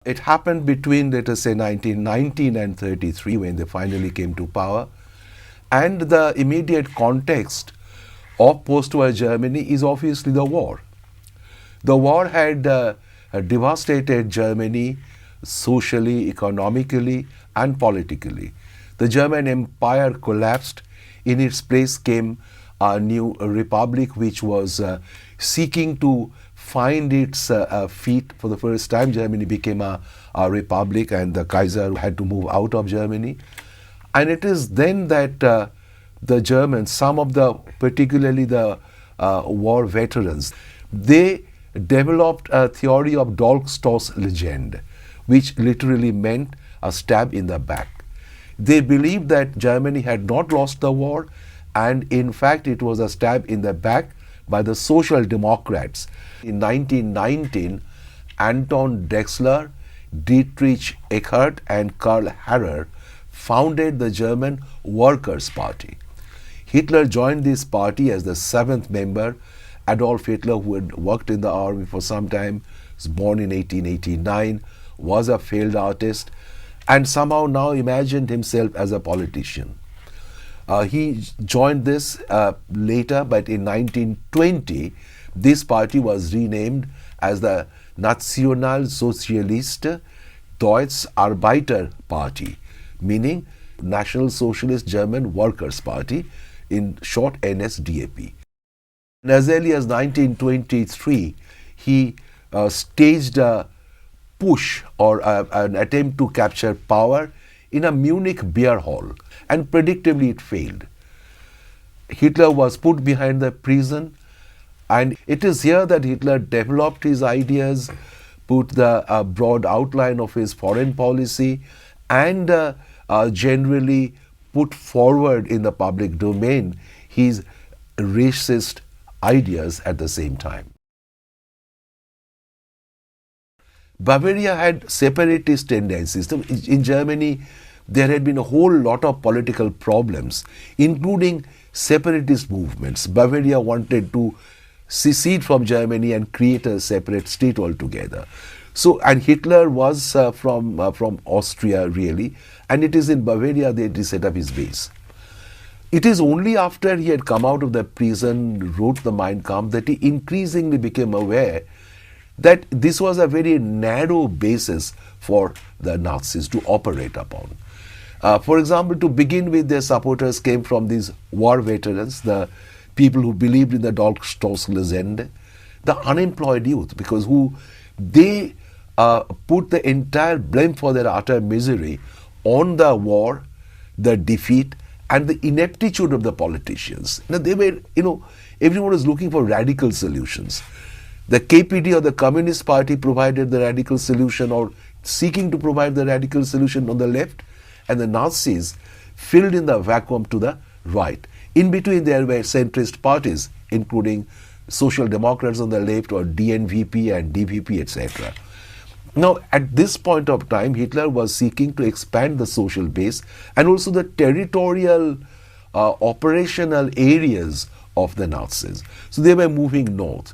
It happened between, let us say, 1919 and 33 when they finally came to power. And the immediate context of post-war Germany is obviously the war. The war had devastated Germany socially, economically, and politically. The German Empire collapsed. In its place came a new republic which was seeking to find its feet. For the first time, Germany became a republic, and the Kaiser had to move out of Germany. And it is then that the Germans, some of the, particularly the war veterans, they developed a theory of Dolchstoßlegende, which literally meant a stab in the back. They believed that Germany had not lost the war, and in fact it was a stab in the back by the Social Democrats. In 1919, Anton Drexler, Dietrich Eckart, and Karl Harrer founded the German Workers' Party. Hitler joined this party as the seventh member. Adolf Hitler, who had worked in the army for some time, was born in 1889, was a failed artist, and somehow now imagined himself as a politician. He joined this later, but in 1920, this party was renamed as the Nationalsozialistische Deutsche Arbeiterpartei, meaning National Socialist German Workers' Party, in short NSDAP. And as early as 1923, he staged a push or an attempt to capture power in a Munich beer hall, and predictably it failed. Hitler was put behind the prison, and it is here that Hitler developed his ideas, put the broad outline of his foreign policy, and generally put forward in the public domain his racist ideas at the same time. Bavaria had separatist tendencies. In Germany, there had been a whole lot of political problems, including separatist movements. Bavaria wanted to secede from Germany and create a separate state altogether. So, and Hitler was from Austria, really, and it is in Bavaria that he set up his base. It is only after he had come out of the prison, wrote the Mein Kampf, that he increasingly became aware that this was a very narrow basis for the Nazis to operate upon. For example, to begin with, their supporters came from these war veterans, the people who believed in the Dolchstoßlegende, the unemployed youth, because they put the entire blame for their utter misery on the war, the defeat, and the ineptitude of the politicians. Now, they were, everyone was looking for radical solutions. The KPD or the Communist Party provided the radical solution, or seeking to provide the radical solution on the left, and the Nazis filled in the vacuum to the right. In between there were centrist parties, including Social Democrats on the left, or DNVP and DVP, etc. Now, at this point of time, Hitler was seeking to expand the social base and also the territorial operational areas of the Nazis. So they were moving north.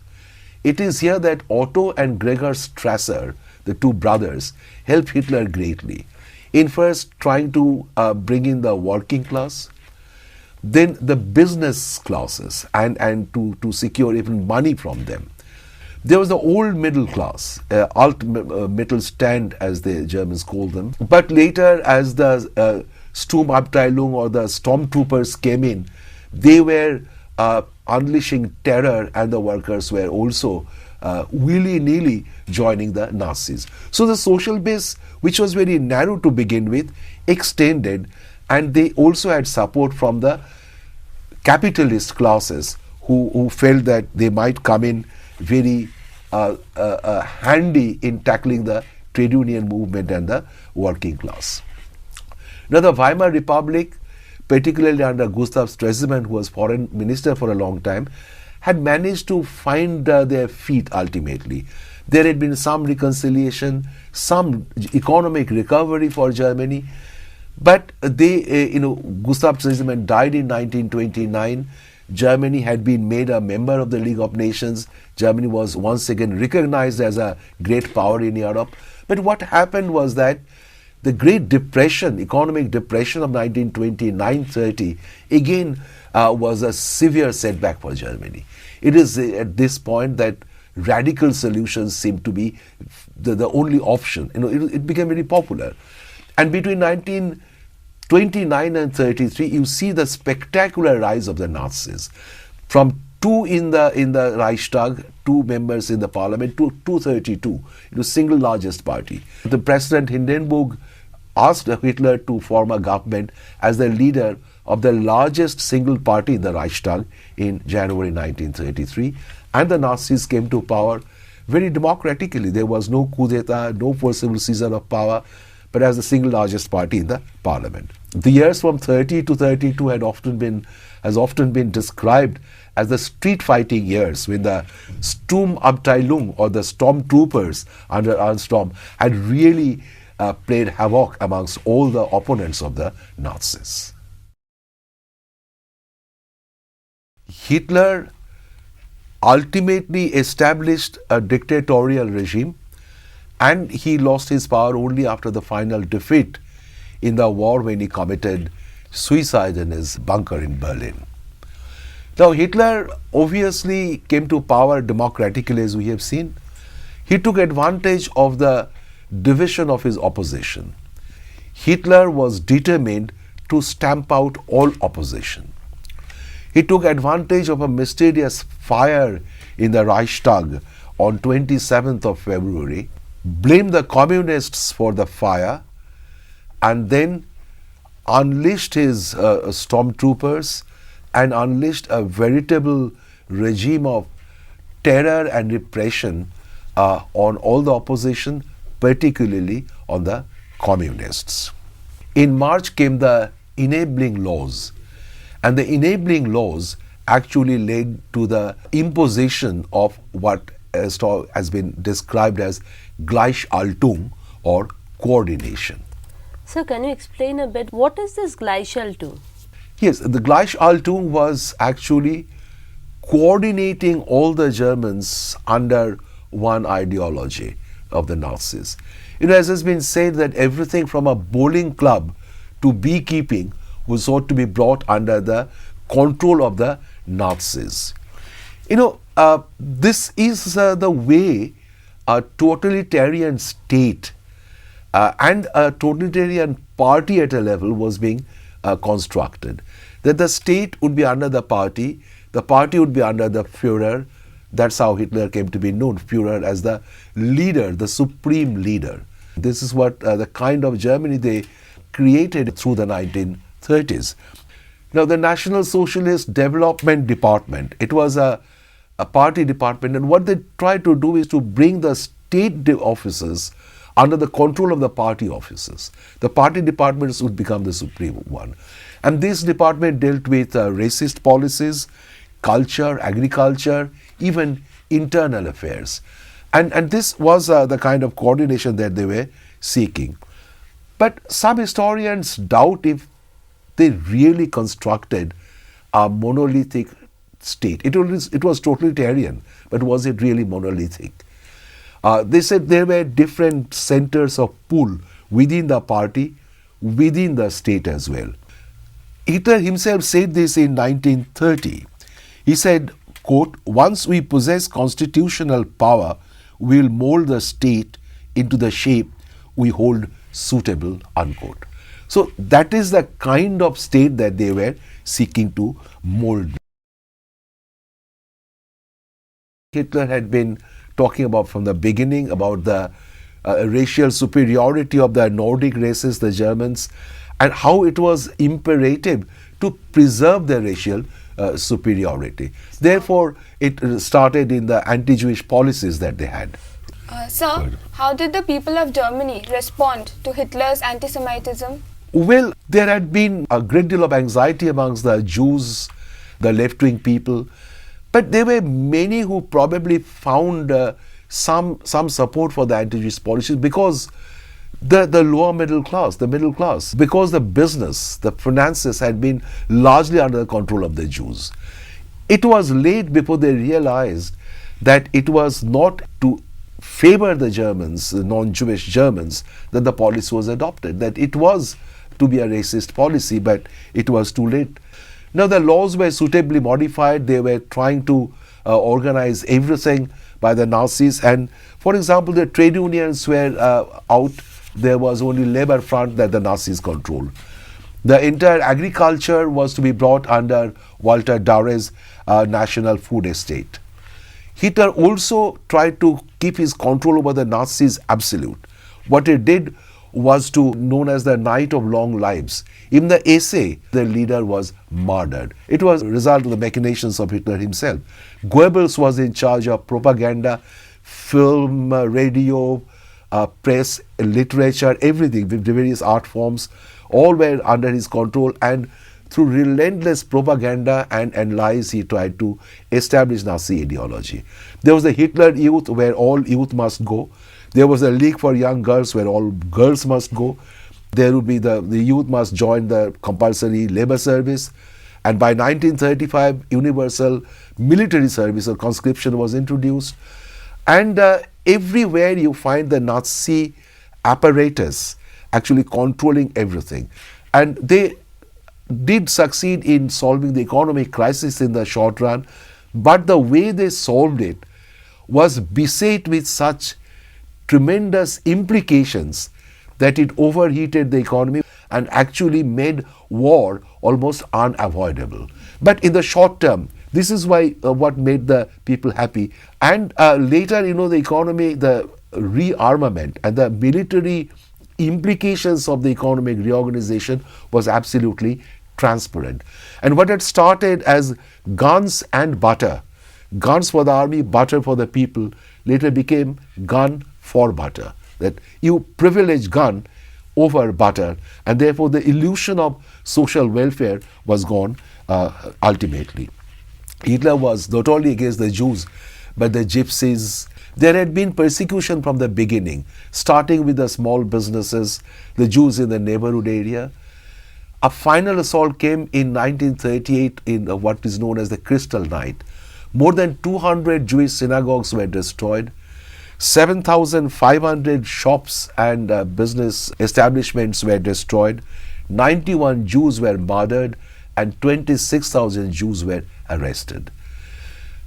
It is here that Otto and Gregor Strasser, the two brothers, helped Hitler greatly in first trying to bring in the working class, then the business classes, and to secure even money from them. There was the old middle class, Mittelstand as the Germans called them. But later, as the Sturmabteilung or the stormtroopers came in, they were unleashing terror, and the workers were also willy-nilly joining the Nazis. So the social base, which was very narrow to begin with, extended, and they also had support from the capitalist classes who felt that they might come in very handy in tackling the trade union movement and the working class. Now, the Weimar Republic, particularly under Gustav Stresemann, who was foreign minister for a long time, had managed to find their feet ultimately. There had been some reconciliation, some economic recovery for Germany, but they, Gustav Stresemann died in 1929. Germany had been made a member of the League of Nations. Germany was once again recognized as a great power in Europe. But what happened was that the Great Depression, economic depression of 1929-30, again was a severe setback for Germany. It is at this point that radical solutions seem to be the only option. It became very popular. And between 1929 and 33, you see the spectacular rise of the Nazis. From 2 in the Reichstag, 2 members in the parliament, to 232, it was single largest party. The President Hindenburg asked Hitler to form a government as the leader of the largest single party in the Reichstag in January 1933, and the Nazis came to power very democratically. There was no coup d'etat, no forcible seizure of power, but as the single largest party in the parliament. The years from 30 to 32 has often been described as the street fighting years, when the Sturmabteilung, or the stormtroopers under Ernst Röhm, had really played havoc amongst all the opponents of the Nazis. Hitler ultimately established a dictatorial regime, and he lost his power only after the final defeat in the war, when he committed suicide in his bunker in Berlin. Now, Hitler obviously came to power democratically, as we have seen. He took advantage of the division of his opposition. Hitler was determined to stamp out all opposition. He took advantage of a mysterious fire in the Reichstag on 27th of February, blamed the communists for the fire, and then unleashed his stormtroopers and unleashed a veritable regime of terror and repression on all the opposition, particularly on the communists. In March came the enabling laws, and the enabling laws actually led to the imposition of what has been described as Gleichschaltung, or coordination. So can you explain a bit, what is this Gleichschaltung? Yes, the Gleichschaltung was actually coordinating all the Germans under one ideology of the Nazis. As has been said, that everything from a bowling club to beekeeping was sought to be brought under the control of the Nazis. This is the way a totalitarian state and a totalitarian party at a level was being constructed. That the state would be under the party would be under the Führer. That's how Hitler came to be known, Führer, as the leader, the supreme leader. This is what the kind of Germany they created through the 1930s. Now, the National Socialist Development Department, it was a party department, and what they tried to do is to bring the state officers under the control of the party officers. The party departments would become the supreme one. And this department dealt with racist policies, culture, agriculture, even internal affairs. And this was the kind of coordination that they were seeking. But some historians doubt if they really constructed a monolithic state. It was totalitarian, but was it really monolithic? They said there were different centers of pull within the party, within the state as well. Hitler himself said this in 1930. He said, quote, "Once we possess constitutional power, we will mold the state into the shape we hold suitable," unquote. So that is the kind of state that they were seeking to mold. Hitler had been talking about from the beginning about the racial superiority of the Nordic races, the Germans, and how it was imperative to preserve their racial superiority. Therefore, it started in the anti-Jewish policies that they had. Sir, how did the people of Germany respond to Hitler's anti-Semitism? Well, there had been a great deal of anxiety amongst the Jews, the left-wing people, but there were many who probably found some support for the anti-Jewish policies because the lower middle class, because the business, the finances had been largely under the control of the Jews. It was late before they realized that it was not to favor the Germans, the non-Jewish Germans, that the policy was adopted, that it was to be a racist policy, but it was too late. Now the laws were suitably modified. They were trying to organize everything by the Nazis, and for example, the trade unions were out. There was only labor front that the Nazis controlled. The entire agriculture was to be brought under Walter Dauer's national food estate. Hitler also tried to keep his control over the Nazis absolute. What he did was known as the Night of Long Lives. In the essay, the leader was murdered. It was a result of the machinations of Hitler himself. Goebbels was in charge of propaganda, film, radio, press, literature, everything, with the various art forms, all were under his control, and through relentless propaganda and lies, he tried to establish Nazi ideology. There was the Hitler Youth, where all youth must go. There was a League for Young Girls, where all girls must go. There would be the youth must join the compulsory labor service. And by 1935, universal military service or conscription was introduced. And everywhere you find the Nazi apparatus actually controlling everything. And they did succeed in solving the economic crisis in the short run, but the way they solved it was beset with such tremendous implications that it overheated the economy and actually made war almost unavoidable. But in the short term, this is why what made the people happy. And later, the economy, the rearmament and the military implications of the economic reorganization was absolutely transparent. And what had started as guns and butter, guns for the army, butter for the people, later became gun for butter. That you privilege gun over butter, and therefore the illusion of social welfare was gone ultimately. Hitler was not only against the Jews, but the gypsies. There had been persecution from the beginning, starting with the small businesses, the Jews in the neighborhood area. A final assault came in 1938 in what is known as the Crystal Night. More than 200 Jewish synagogues were destroyed. 7,500 shops and business establishments were destroyed. 91 Jews were murdered and 26,000 Jews were arrested.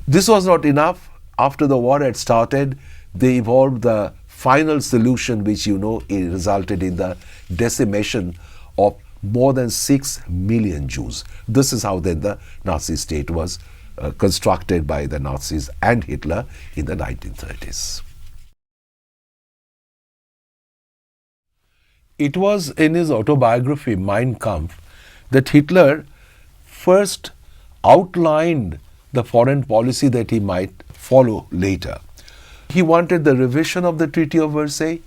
This was not enough. After the war had started, they evolved the final solution, which it resulted in the decimation of more than 6 million Jews. This is how then the Nazi state was constructed by the Nazis and Hitler in the 1930s. It was in his autobiography, Mein Kampf, that Hitler first outlined the foreign policy that he might follow later. He wanted the revision of the Treaty of Versailles.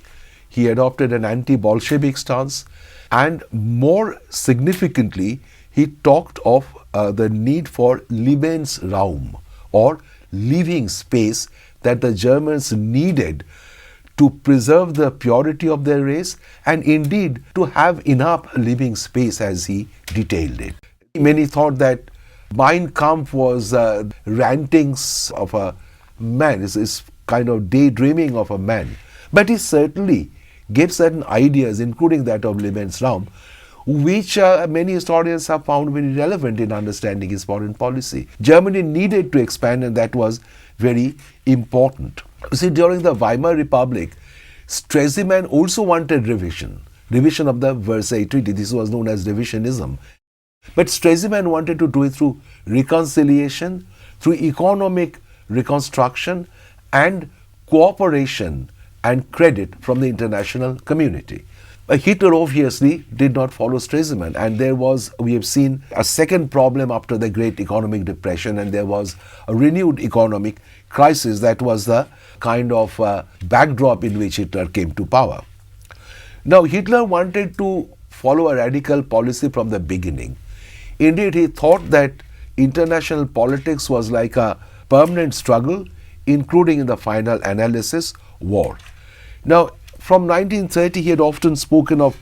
He adopted an anti-Bolshevik stance, and more significantly, he talked of the need for Lebensraum, or living space, that the Germans needed to preserve the purity of their race and indeed to have enough living space, as he detailed it. Many thought that Mein Kampf was rantings of a man, is kind of daydreaming of a man. But he certainly gave certain ideas, including that of Lebensraum, which many historians have found very relevant in understanding his foreign policy. Germany needed to expand, and that was very important. You see, during the Weimar Republic, Stresemann also wanted revision of the Versailles Treaty. This was known as revisionism. But Stresemann wanted to do it through reconciliation, through economic reconstruction, and cooperation and credit from the international community. Hitler obviously did not follow Stresemann, and we have seen a second problem after the Great Economic Depression, and there was a renewed economic crisis that was the kind of backdrop in which Hitler came to power. Now, Hitler wanted to follow a radical policy from the beginning. Indeed, he thought that international politics was like a permanent struggle, including in the final analysis, war. Now, from 1930, he had often spoken of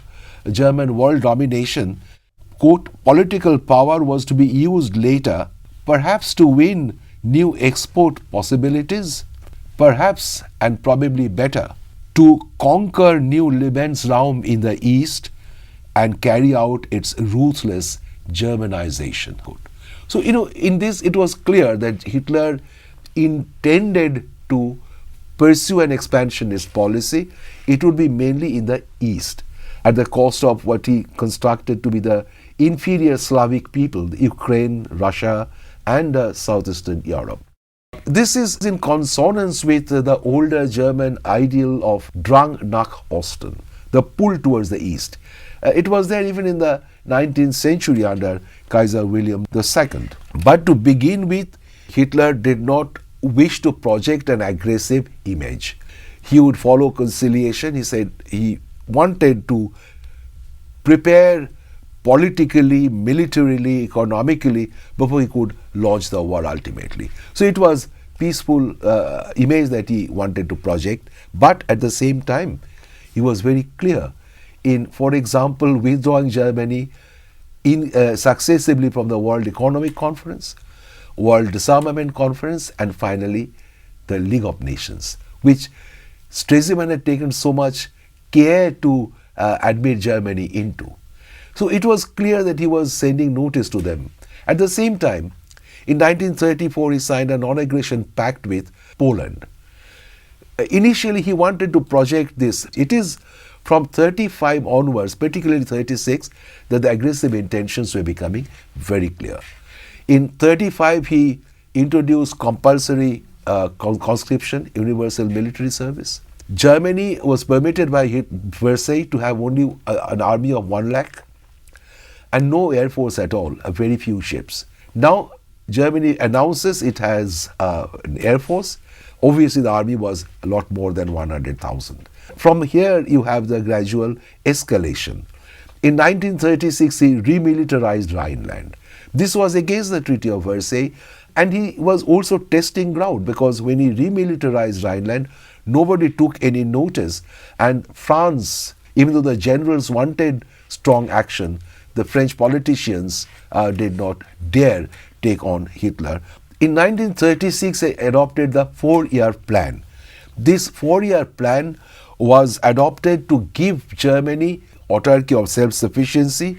German world domination. Quote, political power was to be used later, perhaps to win new export possibilities, perhaps and probably better, to conquer new Lebensraum in the East and carry out its ruthless Germanization. So, in this it was clear that Hitler intended to pursue an expansionist policy. It would be mainly in the East, at the cost of what he constructed to be the inferior Slavic people, Ukraine, Russia, and southeastern Europe. This is in consonance with the older German ideal of Drang nach Osten, the pull towards the East. It was there even in the 19th century under Kaiser William II. But to begin with, Hitler did not wish to project an aggressive image. He would follow conciliation. He said he wanted to prepare politically, militarily, economically before he could launch the war ultimately. So it was peaceful image that he wanted to project, but at the same time he was very clear in, for example, withdrawing Germany successively from the World Economic Conference, World Disarmament Conference, and finally the League of Nations, which Stresemann had taken so much care to admit Germany into. So it was clear that he was sending notice to them. At the same time, in 1934 he signed a non-aggression pact with Poland. Initially he wanted to project this. It is from 35 onwards, particularly 36, that the aggressive intentions were becoming very clear. In 35 he introduced compulsory conscription, universal military service. Germany was permitted by Versailles to have only an army of 1 lakh and no air force at all, very few ships. Now Germany announces it has an air force. Obviously the army was a lot more than 100,000. From here you have the gradual escalation. In 1936 he remilitarized Rhineland. This was against the Treaty of Versailles, and he was also testing ground, because when he remilitarized Rhineland, nobody took any notice, and France, even though the generals wanted strong action, the French politicians did not dare take on Hitler. In 1936 they adopted the 4-year plan. This 4-year plan was adopted to give Germany autarky of self-sufficiency,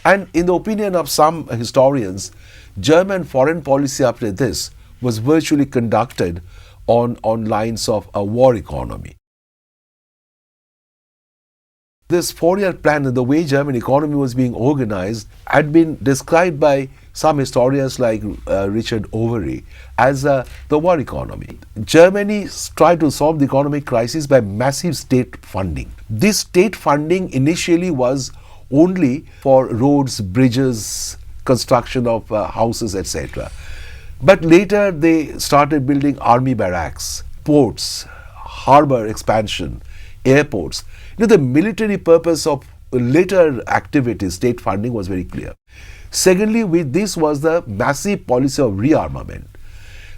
and in the opinion of some historians, German foreign policy after this was virtually conducted on lines of a war economy. This 4-year plan and the way German economy was being organized had been described by some historians like Richard Overy as the war economy. Germany tried to solve the economic crisis by massive state funding. This state funding initially was only for roads, bridges, construction of houses, etc. But later they started building army barracks, ports, harbor expansion, airports. The military purpose of later activities, state funding, was very clear. Secondly, with this was the massive policy of rearmament.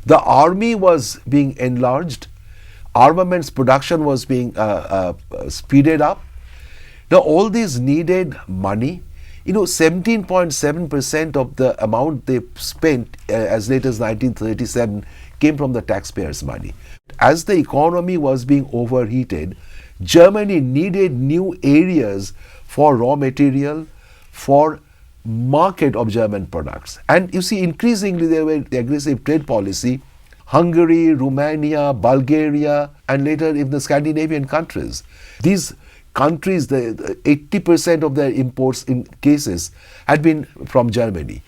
The army was being enlarged, armaments production was being speeded up. Now all these needed money. 17.7% of the amount they spent as late as 1937 came from the taxpayers' money. As the economy was being overheated, Germany needed new areas for raw material, for market of German products. And you see, increasingly there were the aggressive trade policy. Hungary, Romania, Bulgaria, and later even the Scandinavian countries. These countries, the 80% of their imports in cases had been from Germany.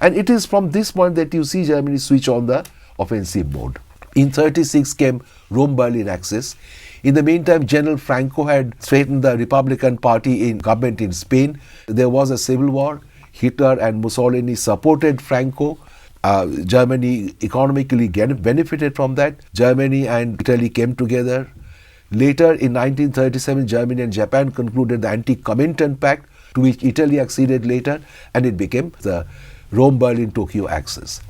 And it is from this point that you see Germany switch on the offensive mode. In 1936 came Rome-Berlin Axis. In the meantime, General Franco had threatened the Republican Party in government in Spain. There was a civil war. Hitler and Mussolini supported Franco. Germany economically benefited from that. Germany and Italy came together. Later, in 1937, Germany and Japan concluded the Anti-Comintern Pact, to which Italy acceded later, and it became the Rome-Berlin-Tokyo axis.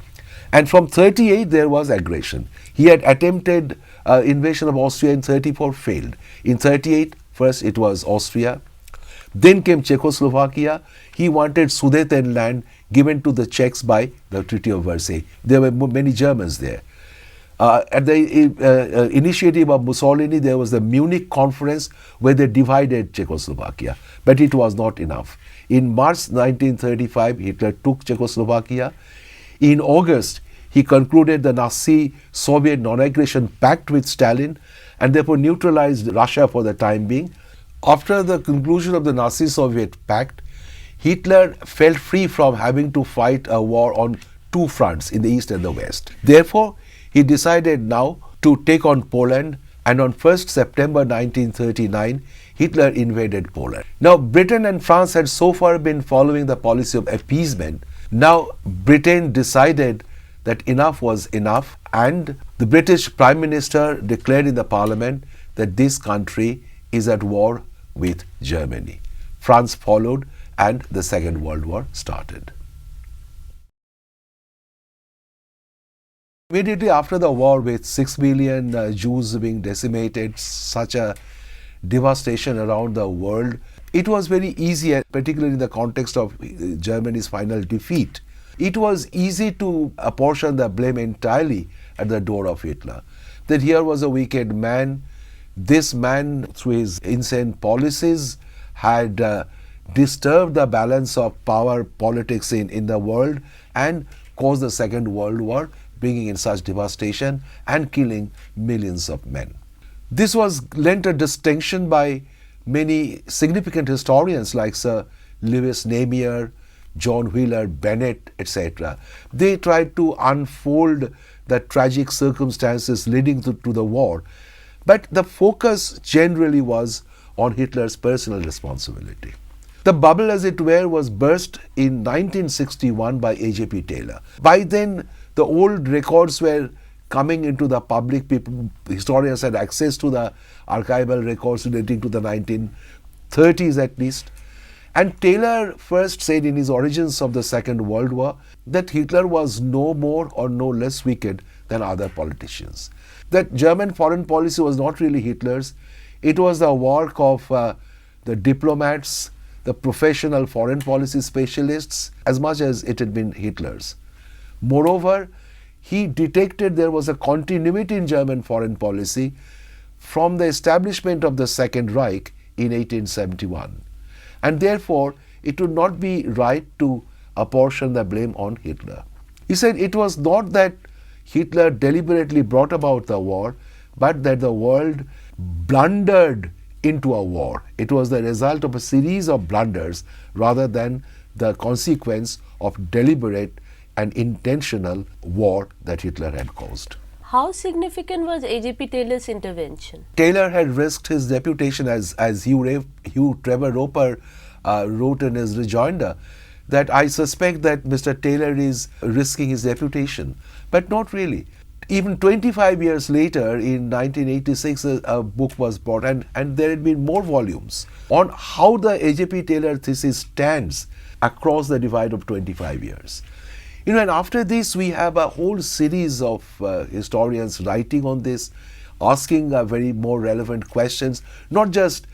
And from 1938, there was aggression. He had attempted invasion of Austria in 1934, failed. In 1938, first it was Austria, Then came Czechoslovakia. He wanted Sudetenland given to the Czechs by the Treaty of Versailles. There were many Germans there. At the initiative of Mussolini, there was the Munich conference where they divided Czechoslovakia, but it was not enough. In March 1935, Hitler took Czechoslovakia. In August, he concluded the Nazi-Soviet non-aggression pact with Stalin and therefore neutralized Russia for the time being. After the conclusion of the Nazi-Soviet pact, Hitler felt free from having to fight a war on two fronts in the East and the West. Therefore, he decided now to take on Poland, and on 1st September 1939, Hitler invaded Poland. Now, Britain and France had so far been following the policy of appeasement. Now, Britain decided that enough was enough, and the British Prime Minister declared in the Parliament that this country is at war with Germany. France followed, and the Second World War started. Immediately after the war, with 6 million Jews being decimated, such a devastation around the world, it was very easy, particularly in the context of Germany's final defeat, it was easy to apportion the blame entirely at the door of Hitler. That here was a wicked man. This man, through his insane policies, had disturbed the balance of power politics in the world and caused the Second World War, bringing in such devastation and killing millions of men. This was lent a distinction by many significant historians like Sir Lewis Namier, John Wheeler Bennett, etc. They tried to unfold the tragic circumstances leading to the war, but the focus generally was on Hitler's personal responsibility. The bubble, as it were, was burst in 1961 by A.J.P. Taylor. By then, the old records were coming into the public. Historians had access to the archival records relating to the 1930s at least. And Taylor first said in his Origins of the Second World War that Hitler was no more or no less wicked than other politicians. That German foreign policy was not really Hitler's. It was the work of the diplomats, the professional foreign policy specialists, as much as it had been Hitler's. Moreover, he detected there was a continuity in German foreign policy from the establishment of the Second Reich in 1871. And therefore, it would not be right to apportion the blame on Hitler. He said it was not that Hitler deliberately brought about the war, but that the world blundered into a war. It was the result of a series of blunders rather than the consequence of deliberate and intentional war that Hitler had caused. How significant was A.J.P. Taylor's intervention? Taylor had risked his reputation, as Hugh Trevor Roper wrote in his rejoinder, that I suspect that Mr. Taylor is risking his reputation, but not really. Even 25 years later, in 1986, a book was brought, and there had been more volumes on how the A.J.P. Taylor thesis stands across the divide of 25 years. And after this, we have a whole series of historians writing on this, asking very more relevant questions, not just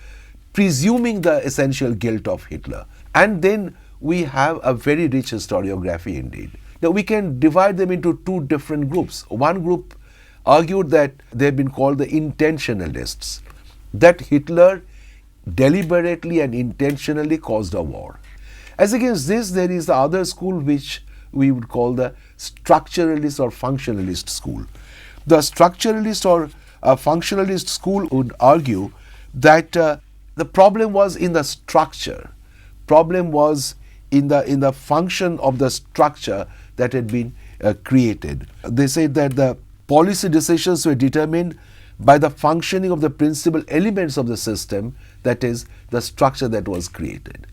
presuming the essential guilt of Hitler. And then we have a very rich historiography indeed. Now, we can divide them into two different groups. One group argued that they've been called the intentionalists, that Hitler deliberately and intentionally caused a war. As against this, there is the other school which we would call the structuralist or functionalist school. The structuralist or functionalist school would argue that the problem was in the structure. Problem was in the function of the structure that had been created. They said that the policy decisions were determined by the functioning of the principal elements of the system, that is, the structure that was created.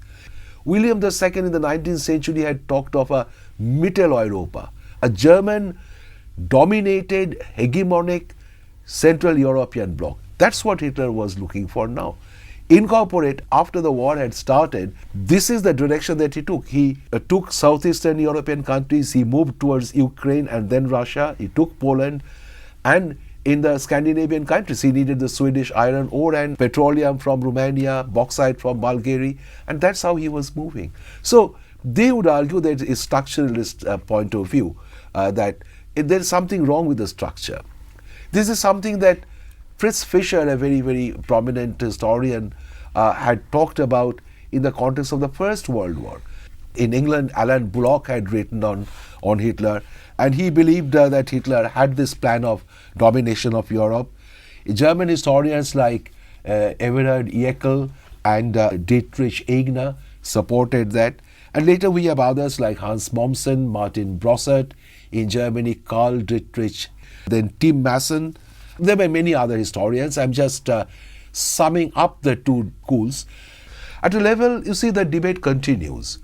William II in the 19th century had talked of a Mitteleuropa, a German-dominated, hegemonic Central European bloc. That's what Hitler was looking for now. Incorporate, after the war had started, this is the direction that he took. He took Southeastern European countries, he moved towards Ukraine and then Russia, he took Poland, and in the Scandinavian countries. He needed the Swedish iron ore and petroleum from Romania, bauxite from Bulgaria, and that's how he was moving. So they would argue that a structuralist point of view, that there's something wrong with the structure. This is something that Fritz Fischer, a very, very prominent historian, had talked about in the context of the First World War. In England, Alan Bullock had written on Hitler, and he believed that Hitler had this plan of domination of Europe. German historians like Everhard Jäckel and Dietrich Egner supported that. And later we have others like Hans Mommsen, Martin Brossart, in Germany, Karl Dietrich, then Tim Masson. There were many other historians. I'm just summing up the two schools. At a level, you see, the debate continues.